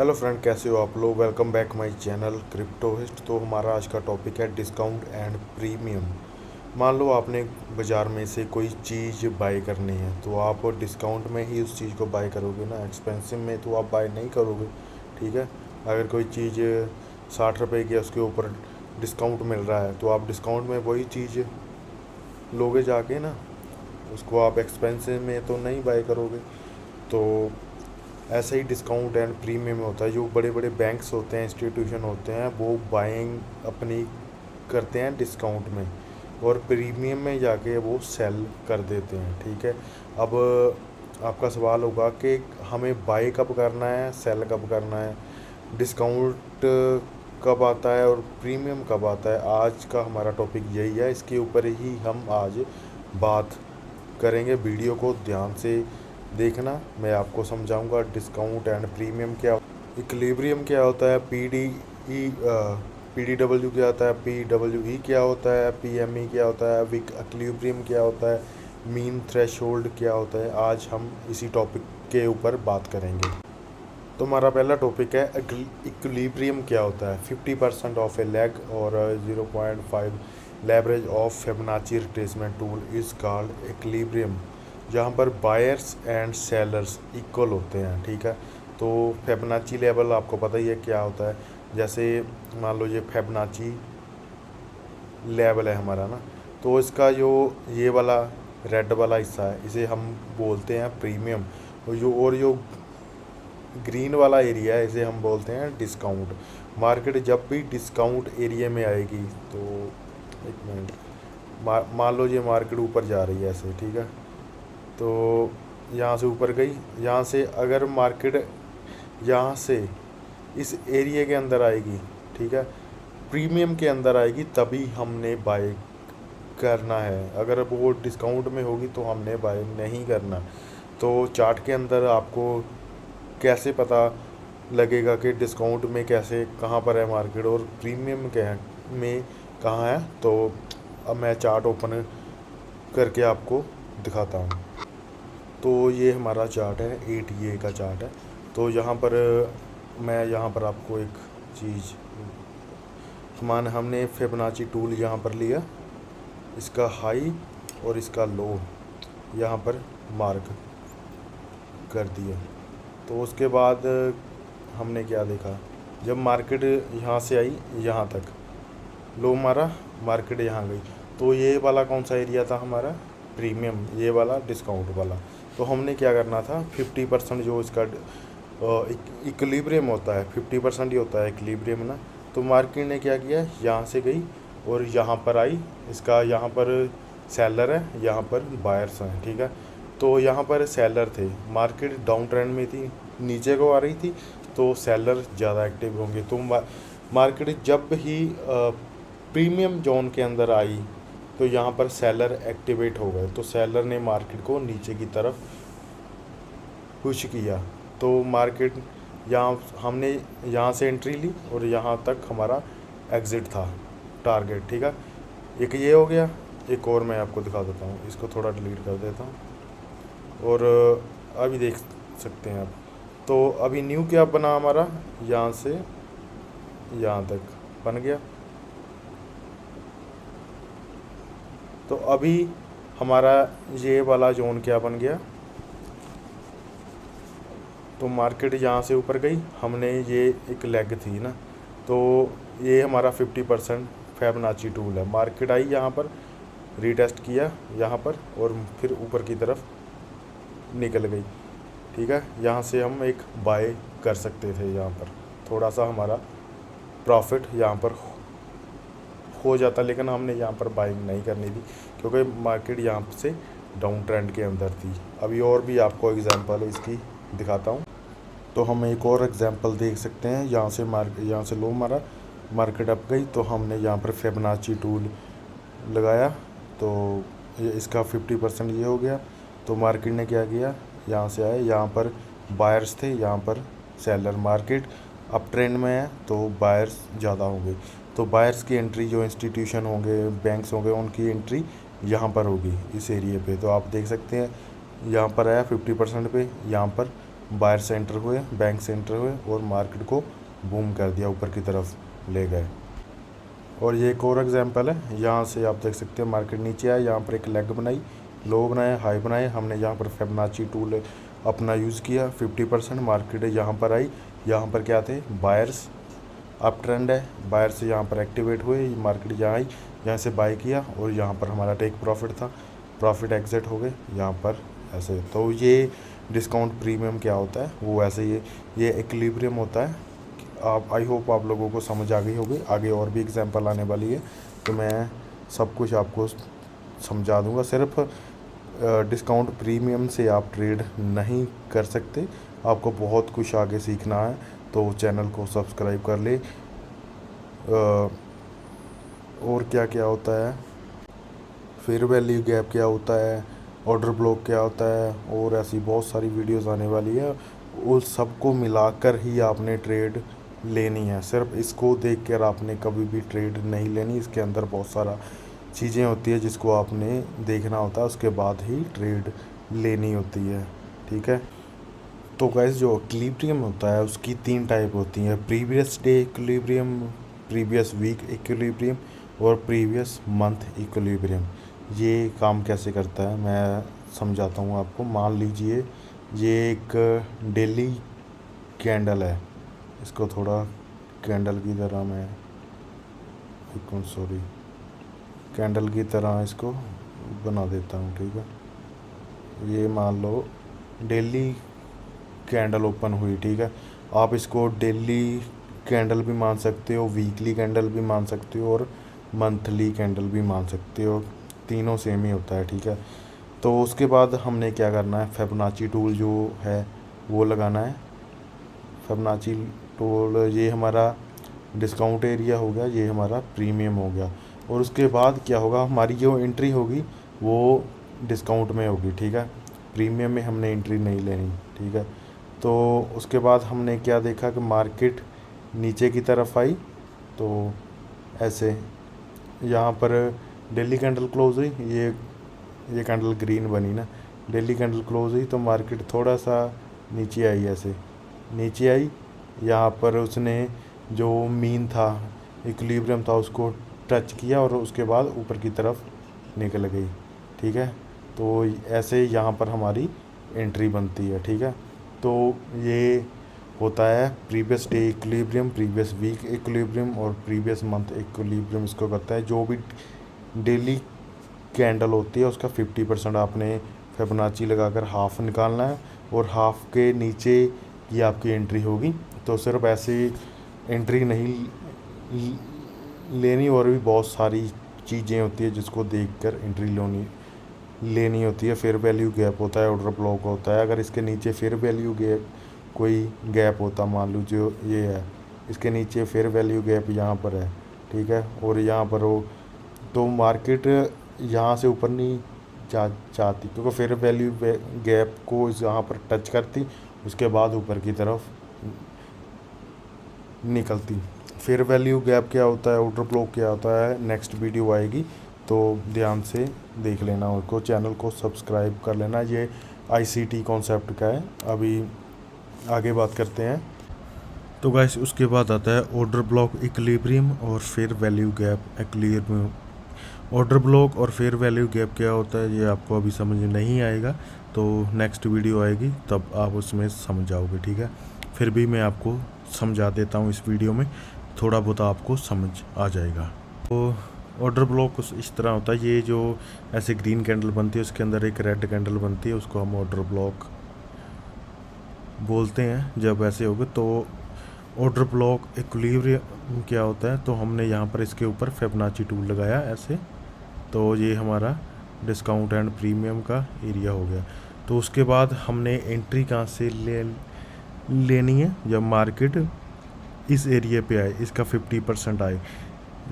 Hello friend, कैसे हो आप लोग। वेलकम बैक माय चैनल क्रिप्टोहिस्ट। तो हमारा आज का टॉपिक है डिस्काउंट एंड प्रीमियम। मान लो आपने बाज़ार में से कोई चीज़ बाय करनी है तो आप डिस्काउंट में ही उस चीज़ को बाय करोगे ना, एक्सपेंसिव में तो आप बाय नहीं करोगे। ठीक है, अगर कोई चीज़ 60 रुपए की है, उसके ऊपर डिस्काउंट मिल रहा है तो आप डिस्काउंट में वही चीज़ लोगे जाके ना, उसको आप एक्सपेंसिव में तो नहीं बाय करोगे। तो ऐसे ही डिस्काउंट एंड प्रीमियम होता है। जो बड़े बड़े बैंक्स होते हैं, इंस्टीट्यूशन होते हैं, वो बाइंग अपनी करते हैं डिस्काउंट में और प्रीमियम में जाके वो सेल कर देते हैं। ठीक है, अब आपका सवाल होगा कि हमें बाय कब करना है, सेल कब करना है, डिस्काउंट कब आता है और प्रीमियम कब आता है। आज का हमारा टॉपिक यही है, इसके ऊपर ही हम आज बात करेंगे। वीडियो को ध्यान से देखना, मैं आपको समझाऊंगा डिस्काउंट एंड प्रीमियम क्या, इक्विलिब्रियम क्या होता है, पीडीडब्ल्यू क्या होता है, पीडब्ल्यूई क्या होता है, पीएमई क्या होता है, विक इक्विलिब्रियम क्या होता है, मीन थ्रेशोल्ड क्या होता है। आज हम इसी टॉपिक के ऊपर बात करेंगे। तो हमारा पहला टॉपिक है इक्विलिब्रियम क्या होता है। 50% ऑफ ए लेग और 0.5 leverage of Fibonacci retracement tool is called equilibrium, जहाँ पर बायर्स एंड सेलर्स इक्वल होते हैं। ठीक है, तो फिबोनाची लेवल आपको पता ही है क्या होता है। जैसे मान लो ये फिबोनाची लेवल है हमारा ना, तो इसका जो ये वाला रेड वाला हिस्सा है इसे हम बोलते हैं प्रीमियम, और जो ग्रीन वाला एरिया है इसे हम बोलते हैं डिस्काउंट। मार्केट जब भी डिस्काउंट एरिया में आएगी तो एक मिनट, मान लो ये मार्केट ऊपर जा रही है ऐसे। ठीक है, तो यहाँ से ऊपर गई, यहाँ से अगर मार्केट यहाँ से इस एरिया के अंदर आएगी, ठीक है, प्रीमियम के अंदर आएगी, तभी हमने बाय करना है। अगर वो डिस्काउंट में होगी तो हमने बाय नहीं करना। तो चार्ट के अंदर आपको कैसे पता लगेगा कि डिस्काउंट में कैसे कहाँ पर है मार्केट और प्रीमियम में कहाँ है। तो अब मैं चार्ट ओपन करके आपको दिखाता हूँ। तो ये हमारा चार्ट है, 8 का चार्ट है। तो यहाँ पर मैं यहाँ पर आपको एक चीज़ हमने फिबोनाची टूल यहाँ पर लिया, इसका हाई और इसका लो यहाँ पर मार्क कर दिया। तो उसके बाद हमने क्या देखा, जब मार्केट यहाँ से आई यहाँ तक, लो मारा, मार्केट यहाँ गई, तो ये वाला कौन सा एरिया था हमारा, प्रीमियम, ये वाला डिस्काउंट वाला। तो हमने क्या करना था, 50% जो इसका इक्विलिब्रियम होता है, 50% ही होता है इक्विलिब्रियम ना। तो मार्केट ने क्या किया, यहाँ से गई और यहाँ पर आई, इसका यहाँ पर सेलर है, यहाँ पर बायर्स हैं। ठीक है, तो यहाँ पर सेलर थे, मार्केट डाउन ट्रेंड में थी, नीचे को आ रही थी, तो सेलर ज़्यादा एक्टिव होंगे। तो मार्केट जब ही प्रीमियम जोन के अंदर आई तो यहाँ पर सेलर एक्टिवेट हो गए, तो सेलर ने मार्केट को नीचे की तरफ पुश किया। तो मार्केट यहाँ हमने यहाँ से एंट्री ली और यहाँ तक हमारा एग्ज़िट था, टारगेट। ठीक है, एक ये हो गया, एक और मैं आपको दिखा देता हूँ, इसको थोड़ा डिलीट कर देता हूँ और अभी देख सकते हैं आप। तो अभी न्यू क्या बना हमारा, यहाँ से यहाँ तक बन गया। तो अभी हमारा ये वाला जोन क्या बन गया, तो मार्केट यहाँ से ऊपर गई, हमने ये एक लेग थी ना, तो ये हमारा 50% फिबोनाची टूल है। मार्केट आई यहाँ पर, रीटेस्ट किया यहाँ पर और फिर ऊपर की तरफ निकल गई। ठीक है, यहाँ से हम एक बाय कर सकते थे, यहाँ पर थोड़ा सा हमारा प्रॉफिट यहाँ पर हो जाता, लेकिन हमने यहाँ पर बाइंग नहीं करनी थी क्योंकि मार्केट यहाँ से डाउन ट्रेंड के अंदर थी। अभी और भी आपको एग्जांपल इसकी दिखाता हूँ। तो हम एक और एग्जांपल देख सकते हैं, यहाँ से लो मारा, मार्केट अप गई, तो हमने यहाँ पर फिबोनाची टूल लगाया, तो ये इसका 50% ये हो गया। तो मार्केट ने क्या किया, यहाँ से आए, यहाँ पर बायर्स थे, यहाँ पर सेलर। मार्केट अप ट्रेंड में है तो बायर्स ज़्यादा होंगे, तो बायर्स की एंट्री, जो इंस्टीट्यूशन होंगे, बैंक्स होंगे, उनकी एंट्री यहाँ पर होगी इस एरिए पे। तो आप देख सकते हैं यहाँ पर आया 50% पे, यहाँ पर बायर से एंटर हुए, बैंक से एंटर हुए और मार्केट को बूम कर दिया, ऊपर की तरफ ले गए। और ये एक और एग्जांपल है, यहाँ से आप देख सकते हैं मार्केट नीचे आया, यहाँ पर एक लेग बनाई, लो बनाया, हाई बनाया, हमने यहाँ पर फिबोनाची टूल अपना यूज़ किया 50%, मार्केट यहाँ पर आई, यहाँ पर क्या थे बायर्स, अप ट्रेंड है, बायर से यहाँ पर एक्टिवेट हुए, मार्केट यहाँ आई, यहाँ से बाय किया और यहाँ पर हमारा टेक प्रॉफिट था, प्रॉफिट एग्जिट हो गए यहाँ पर ऐसे। तो ये डिस्काउंट प्रीमियम क्या होता है वो ऐसे ये इक्विलिब्रियम होता है। आप आई होप आप लोगों को समझ आ गई होगी। आगे और भी एग्जांपल आने वाली है तो मैं सब कुछ आपको समझा दूंगा। सिर्फ डिस्काउंट प्रीमियम से आप ट्रेड नहीं कर सकते, आपको बहुत कुछ आगे सीखना है, तो चैनल को सब्सक्राइब कर ले। और क्या क्या होता है, फेयर वैल्यू गैप क्या होता है, ऑर्डर ब्लॉक क्या होता है, और ऐसी बहुत सारी वीडियोस आने वाली है। उस सबको मिलाकर ही आपने ट्रेड लेनी है, सिर्फ इसको देखकर आपने कभी भी ट्रेड नहीं लेनी। इसके अंदर बहुत सारा चीज़ें होती है जिसको आपने देखना होता है, उसके बाद ही ट्रेड लेनी होती है, ठीक है। तो गाइस जो इक्विलिब्रियम होता है उसकी 3 टाइप होती हैं, previous day equilibrium, previous week equilibrium और प्रीवियस मंथ इक्विलिब्रियम। ये काम कैसे करता है मैं समझाता हूँ आपको। मान लीजिए ये एक डेली कैंडल है, इसको थोड़ा कैंडल की तरह मैं कैंडल की तरह इसको बना देता हूँ, ठीक है। ये मान लो डेली कैंडल ओपन हुई, ठीक है। आप इसको डेली कैंडल भी मान सकते हो, वीकली कैंडल भी मान सकते हो और मंथली कैंडल भी मान सकते हो, तीनों सेम ही होता है, ठीक है। तो उसके बाद हमने क्या करना है, फिबोनाची टूल जो है वो लगाना है। फिबोनाची टूल ये हमारा डिस्काउंट एरिया हो गया, ये हमारा प्रीमियम हो गया। और उसके बाद क्या होगा, हमारी जो एंट्री होगी वो डिस्काउंट में होगी, ठीक है। प्रीमियम में हमने एंट्री नहीं लेनी, ठीक है। तो उसके बाद हमने क्या देखा कि मार्केट नीचे की तरफ आई, तो ऐसे यहाँ पर डेली कैंडल क्लोज हुई, ये कैंडल ग्रीन बनी ना, डेली कैंडल क्लोज हुई तो मार्केट थोड़ा सा नीचे आई, ऐसे नीचे आई, यहाँ पर उसने जो मीन था, इक्विलिब्रियम था, उसको टच किया और उसके बाद ऊपर की तरफ निकल गई, ठीक है। तो ऐसे यहाँ पर हमारी एंट्री बनती है, ठीक है। तो ये होता है previous day equilibrium, previous week equilibrium और प्रीवियस मंथ इक्विलिब्रियम। इसको करता है जो भी डेली कैंडल होती है उसका 50% आपने फिबोनाची लगाकर हाफ निकालना है और हाफ के नीचे की आपकी एंट्री होगी। तो सिर्फ ऐसे एंट्री नहीं लेनी, और भी बहुत सारी चीज़ें होती है जिसको देखकर एंट्री लेनी होती है। फेयर वैल्यू गैप होता है, ऑर्डर ब्लॉक होता है। अगर इसके नीचे फेयर वैल्यू गैप कोई गैप होता, मान लो जो ये है, इसके नीचे फेयर वैल्यू गैप यहाँ पर है, ठीक है, और यहाँ पर हो, तो मार्केट यहाँ से ऊपर नहीं चाहती, क्योंकि फेयर वैल्यू गैप को यहाँ पर टच करती, उसके बाद ऊपर की तरफ निकलती। फेयर वैल्यू गैप क्या होता है, ऑर्डर ब्लॉक क्या होता है, नेक्स्ट वीडियो आएगी तो ध्यान से देख लेना, उनको चैनल को सब्सक्राइब कर लेना। ये ICT कॉन्सेप्ट का है। अभी आगे बात करते हैं। तो गाइस उसके बाद आता है ऑर्डर ब्लॉक इक्विलिब्रियम और fair value gap equilibrium. Order block और फेयर वैल्यू गैप क्या होता है ये आपको अभी समझ नहीं आएगा, तो नेक्स्ट वीडियो आएगी तब आप उसमें समझ जाओगे, ठीक है। फिर भी मैं आपको समझा देता हूँ इस वीडियो में, थोड़ा बहुत आपको समझ आ जाएगा। तो ऑर्डर ब्लॉक इस तरह होता है, ये जो ऐसे ग्रीन कैंडल बनती है उसके अंदर एक रेड कैंडल बनती है, उसको हम ऑर्डर ब्लॉक बोलते हैं। जब ऐसे होगा तो ऑर्डर ब्लॉक इक्विलिब्रियम क्या होता है, तो हमने यहाँ पर इसके ऊपर फिबोनाची टूल लगाया ऐसे, तो ये हमारा डिस्काउंट एंड प्रीमियम का एरिया हो गया। तो उसके बाद हमने एंट्री कहाँ से लेनी है, जब मार्केट इस एरिया पे आए, इसका 50% आए।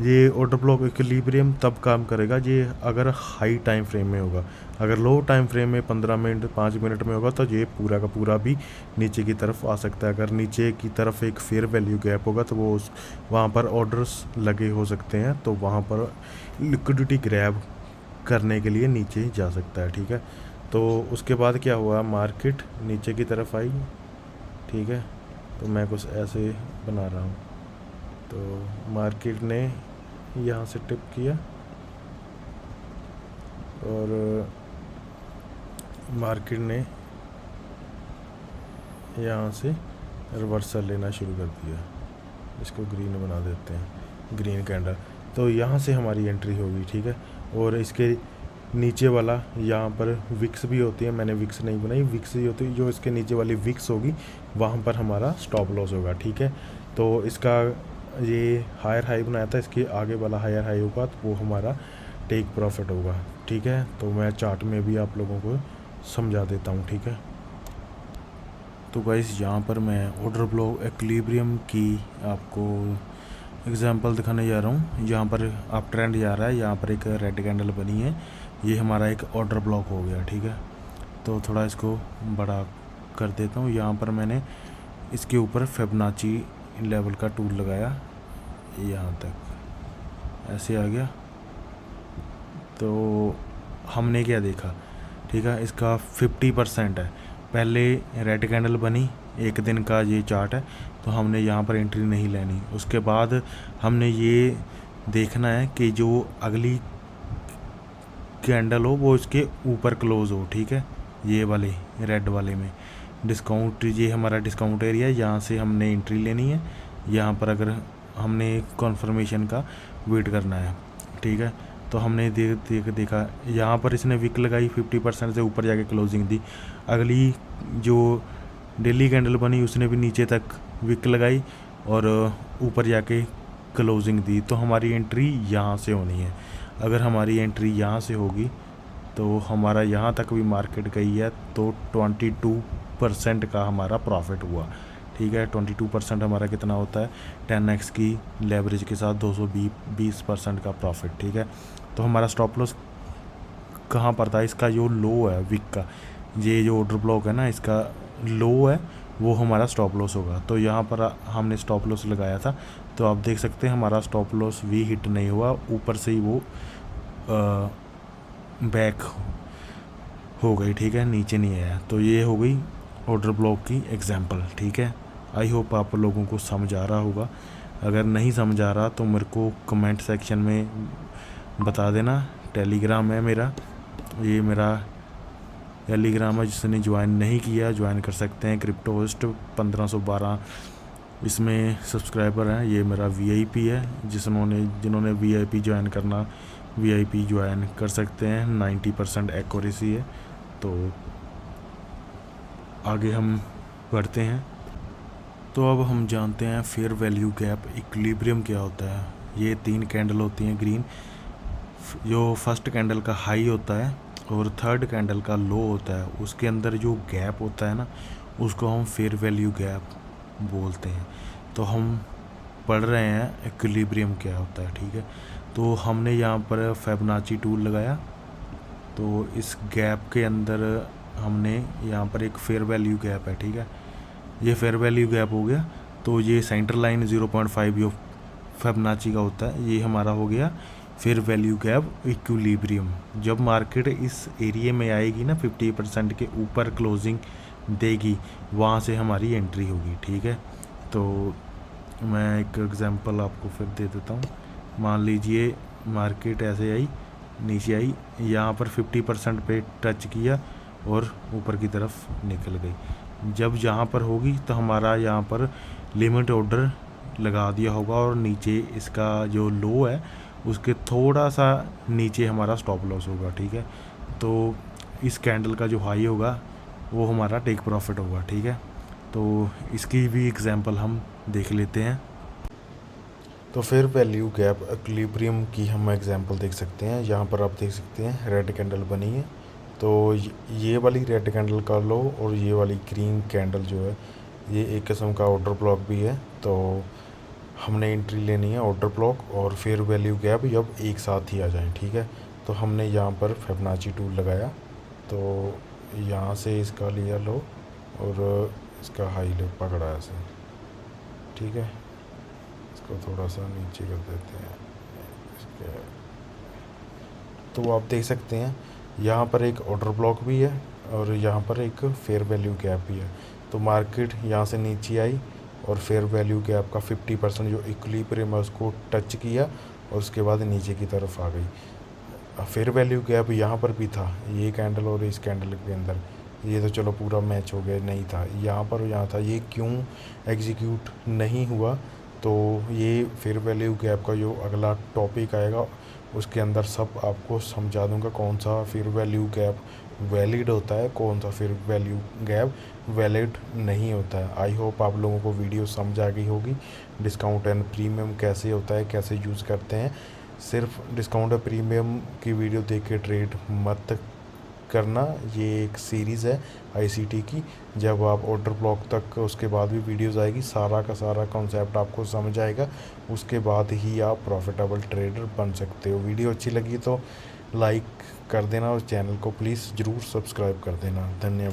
ये ऑर्डर ब्लॉक इक्विलिब्रियम तब काम करेगा ये अगर हाई टाइम फ्रेम में होगा। अगर लो टाइम फ्रेम में 15 मिनट 5 मिनट में होगा तो ये पूरा का पूरा भी नीचे की तरफ आ सकता है। अगर नीचे की तरफ एक फेयर वैल्यू गैप होगा तो वो वहाँ पर ऑर्डर्स लगे हो सकते हैं, तो वहाँ पर लिक्विडिटी ग्रैब करने के लिए नीचे जा सकता है, ठीक है। तो उसके बाद क्या हुआ, मार्केट नीचे की तरफ आई, ठीक है। तो मैं कुछ ऐसे बना रहा हूँ। तो मार्केट ने यहाँ से टिप किया और मार्केट ने यहाँ से रिवर्सल लेना शुरू कर दिया। इसको ग्रीन बना देते हैं, ग्रीन कैंडल। तो यहाँ से हमारी एंट्री होगी, ठीक है। और इसके नीचे वाला यहाँ पर विक्स भी होती है, मैंने विक्स नहीं बनाई, विक्स ही होती है। जो इसके नीचे वाली विक्स होगी वहाँ पर हमारा स्टॉप लॉस होगा, ठीक है। तो इसका ये हायर हाई बनाया था, इसके आगे वाला हायर हाई होगा तो वो हमारा टेक प्रॉफिट होगा, ठीक है। तो मैं चार्ट में भी आप लोगों को समझा देता हूँ, ठीक है। तो गाइस यहाँ पर मैं ऑर्डर ब्लॉक इक्विलिब्रियम की आपको एग्जांपल दिखाने जा रहा हूँ। यहाँ पर अप ट्रेंड जा रहा है, यहाँ पर एक रेड कैंडल बनी है, ये हमारा एक ऑर्डर ब्लॉक हो गया, ठीक है। तो थोड़ा इसको बड़ा कर देता हूँ। यहाँ पर मैंने इसके ऊपर फिबोनाची लेवल का टूल लगाया, यहाँ तक ऐसे आ गया। तो हमने क्या देखा, ठीक है, इसका 50% है। पहले रेड कैंडल बनी, एक दिन का ये चार्ट है, तो हमने यहाँ पर एंट्री नहीं लेनी। उसके बाद हमने ये देखना है कि जो अगली कैंडल हो वो इसके ऊपर क्लोज हो, ठीक है। ये वाले रेड वाले में डिस्काउंट, ये हमारा डिस्काउंट एरिया है, यहाँ से हमने एंट्री लेनी है। यहाँ पर अगर हमने कॉन्फर्मेशन का वेट करना है, ठीक है। तो हमने देखा यहाँ पर इसने विक लगाई, 50% से ऊपर जाके क्लोजिंग दी। अगली जो डेली कैंडल बनी उसने भी नीचे तक विक लगाई और ऊपर जाके क्लोजिंग दी। तो हमारी एंट्री यहाँ से होनी है। अगर हमारी एंट्री यहाँ से होगी तो हमारा यहाँ तक भी मार्केट गई है तो 22% का हमारा प्रॉफिट हुआ, ठीक है। 22% हमारा कितना होता है, 10x की लेवरेज के साथ 220% का प्रॉफिट, ठीक है। तो हमारा स्टॉप लॉस कहाँ पर था, इसका जो लो है विक का, ये जो ऑर्डर ब्लॉक है ना, इसका लो है, वो हमारा स्टॉप लॉस होगा। तो यहाँ पर हमने स्टॉप लॉस लगाया था, तो आप देख सकते हैं हमारा स्टॉप लॉस भी हिट नहीं हुआ, ऊपर से ही वो बैक हो गई, ठीक है, नीचे नहीं आया। तो ये हो गई ऑर्डर ब्लॉक की एग्जांपल, ठीक है। आई होप आप लोगों को समझ आ रहा होगा। अगर नहीं समझ आ रहा तो मेरे को कमेंट सेक्शन में बता देना। टेलीग्राम है मेरा, ये मेरा टेलीग्राम है, जिसने ज्वाइन नहीं किया ज्वाइन कर सकते हैं। क्रिप्टो होस्ट 1512 इसमें सब्सक्राइबर हैं। ये मेरा वीआईपी है, जिन्होंने वीआईपी ज्वाइन करना वीआईपी ज्वाइन कर सकते हैं। 90% एक्यूरेसी है। तो आगे हम बढ़ते हैं। तो अब हम जानते हैं फेयर वैल्यू गैप इक्विलिब्रियम क्या होता है। ये 3 कैंडल होती हैं ग्रीन, जो फर्स्ट कैंडल का हाई होता है और थर्ड कैंडल का लो होता है, उसके अंदर जो गैप होता है ना, उसको हम फेयर वैल्यू गैप बोलते हैं। तो हम पढ़ रहे हैं इक्विलिब्रियम क्या होता है, ठीक है। तो हमने यहाँ पर फिबोनाची टूल लगाया, तो इस गैप के अंदर हमने यहाँ पर एक फेयर वैल्यू गैप है, ठीक है। ये फेयर वैल्यू गैप हो गया। तो ये सेंटर लाइन 0.5 जो फिबोनाची का होता है, ये हमारा हो गया फेयर वैल्यू गैप इक्विलिब्रियम। जब मार्केट इस एरिया में आएगी ना, 50% के ऊपर क्लोजिंग देगी, वहाँ से हमारी एंट्री होगी, ठीक है। तो मैं एक एग्जांपल आपको फिर दे देता हूँ। मान लीजिए मार्केट ऐसे आई, नीचे आई, यहाँ पर 50% पे टच किया और ऊपर की तरफ निकल गई। जब यहाँ पर होगी तो हमारा यहाँ पर लिमिट ऑर्डर लगा दिया होगा और नीचे इसका जो लो है उसके थोड़ा सा नीचे हमारा स्टॉप लॉस होगा, ठीक है। तो इस कैंडल का जो हाई होगा वो हमारा टेक प्रॉफिट होगा, ठीक है। तो इसकी भी एग्जांपल हम देख लेते हैं। तो फेयर वैल्यू गैप इक्विलिब्रियम की हम एग्जांपल देख सकते हैं। यहाँ पर आप देख सकते हैं रेड कैंडल बनी है, तो ये वाली रेड कैंडल का लो और ये वाली ग्रीन कैंडल जो है, ये एक किस्म का ऑर्डर ब्लॉक भी है। तो हमने एंट्री लेनी है ऑर्डर ब्लॉक और फेयर वैल्यू गैप जब एक साथ ही आ जाएं, ठीक है। तो हमने यहाँ पर फिबोनाची टूल लगाया, तो यहाँ से इसका लिया लो और इसका हाई ले पकड़ा ऐसे, ठीक है। इसको थोड़ा सा नीचे कर देते हैं इसके। तो आप देख सकते हैं यहाँ पर एक ऑर्डर ब्लॉक भी है और यहाँ पर एक फेयर वैल्यू गैप भी है। तो मार्केट यहाँ से नीचे आई और फेयर वैल्यू गैप का 50% जो इक्विलिब्रियम है उसको टच किया और उसके बाद नीचे की तरफ आ गई। फेयर वैल्यू गैप यहाँ पर भी था, ये कैंडल और इस कैंडल के अंदर, ये तो चलो पूरा मैच हो गया, नहीं था यहाँ पर और यहाँ था, ये क्यों एग्जीक्यूट नहीं हुआ? तो ये फेयर वैल्यू गैप का जो अगला टॉपिक आएगा उसके अंदर सब आपको समझा दूंगा, कौन सा फेयर वैल्यू गैप वैलिड होता है, कौन सा फेयर वैल्यू गैप वैलिड नहीं होता है। आई होप आप लोगों को वीडियो समझ आ गई होगी। डिस्काउंट एंड प्रीमियम कैसे होता है, कैसे यूज़ करते हैं। सिर्फ डिस्काउंट और प्रीमियम की वीडियो देख के ट्रेड मत करना, ये एक सीरीज़ है आईसीटी की। जब आप ऑर्डर ब्लॉक तक उसके बाद भी वीडियोस आएगी, सारा का सारा कॉन्सेप्ट आपको समझ आएगा, उसके बाद ही आप प्रॉफिटेबल ट्रेडर बन सकते हो। वीडियो अच्छी लगी तो लाइक कर देना और चैनल को प्लीज़ ज़रूर सब्सक्राइब कर देना। धन्यवाद।